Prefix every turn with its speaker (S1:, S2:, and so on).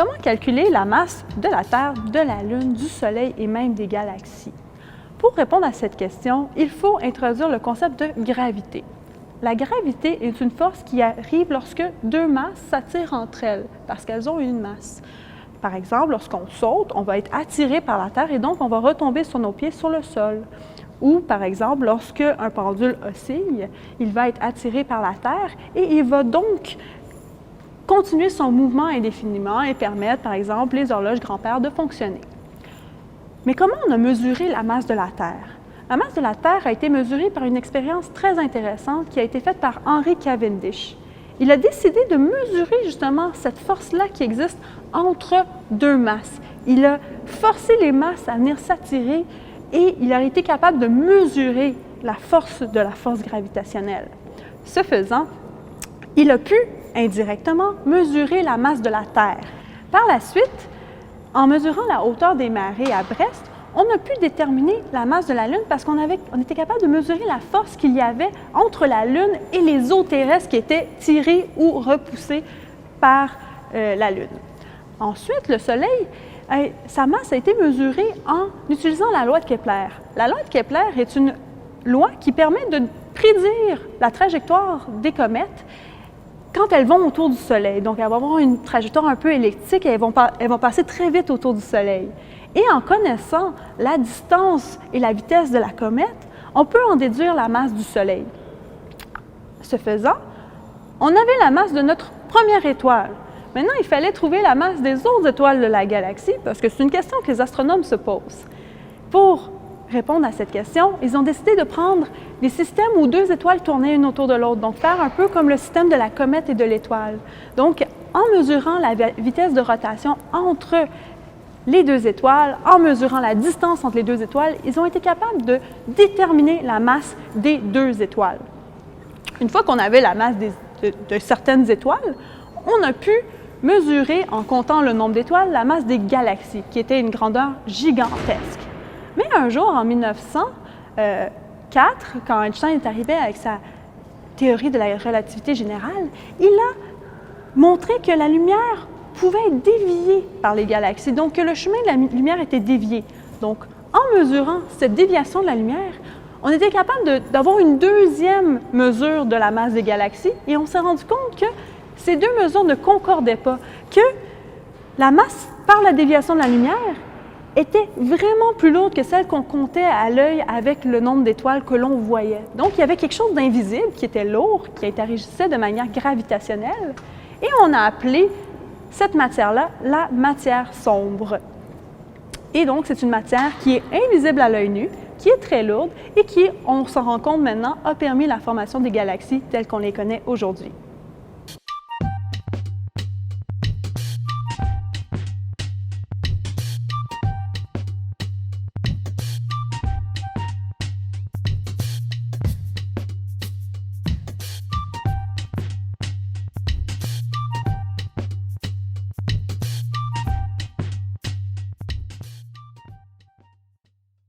S1: Comment calculer la masse de la Terre, de la Lune, du Soleil et même des galaxies? Pour répondre à cette question, il faut introduire le concept de gravité. La gravité est une force qui arrive lorsque deux masses s'attirent entre elles, parce qu'elles ont une masse. Par exemple, lorsqu'on saute, on va être attiré par la Terre et donc on va retomber sur nos pieds sur le sol. Ou, par exemple, lorsque un pendule oscille, il va être attiré par la Terre et il va donc continuer son mouvement indéfiniment et permettre, par exemple, les horloges Grand-Père de fonctionner. Mais comment on a mesuré la masse de la Terre? La masse de la Terre a été mesurée par une expérience très intéressante qui a été faite par Henry Cavendish. Il a décidé de mesurer justement cette force-là qui existe entre deux masses. Il a forcé les masses à venir s'attirer et il a été capable de mesurer la force de la force gravitationnelle. Ce faisant, il a pu indirectement mesurer la masse de la Terre. Par la suite, en mesurant la hauteur des marées à Brest, on a pu déterminer la masse de la Lune parce qu'on était capable de mesurer la force qu'il y avait entre la Lune et les eaux terrestres qui étaient tirées ou repoussées par la Lune. Ensuite, le Soleil, sa masse a été mesurée en utilisant la loi de Kepler. La loi de Kepler est une loi qui permet de prédire la trajectoire des comètes quand elles vont autour du Soleil. Donc, elles vont avoir une trajectoire un peu elliptique et elles vont passer très vite autour du Soleil. Et en connaissant la distance et la vitesse de la comète, on peut en déduire la masse du Soleil. Ce faisant, on avait la masse de notre première étoile. Maintenant, il fallait trouver la masse des autres étoiles de la galaxie parce que c'est une question que les astronomes se posent. Pour répondre à cette question, ils ont décidé de prendre des systèmes où deux étoiles tournaient une autour de l'autre, donc faire un peu comme le système de la comète et de l'étoile. Donc, en mesurant la vitesse de rotation entre les deux étoiles, en mesurant la distance entre les deux étoiles, ils ont été capables de déterminer la masse des deux étoiles. Une fois qu'on avait la masse de certaines étoiles, on a pu mesurer, en comptant le nombre d'étoiles, la masse des galaxies, qui était une grandeur gigantesque. Mais un jour, en 1904, quand Einstein est arrivé avec sa théorie de la relativité générale, il a montré que la lumière pouvait être déviée par les galaxies, donc que le chemin de la lumière était dévié. Donc, en mesurant cette déviation de la lumière, on était capable d'avoir une deuxième mesure de la masse des galaxies et on s'est rendu compte que ces deux mesures ne concordaient pas, que la masse par la déviation de la lumière était vraiment plus lourde que celle qu'on comptait à l'œil avec le nombre d'étoiles que l'on voyait. Donc, il y avait quelque chose d'invisible qui était lourd, qui interagissait de manière gravitationnelle, et on a appelé cette matière-là la matière sombre. Et donc, c'est une matière qui est invisible à l'œil nu, qui est très lourde et qui, on s'en rend compte maintenant, a permis la formation des galaxies telles qu'on les connaît aujourd'hui.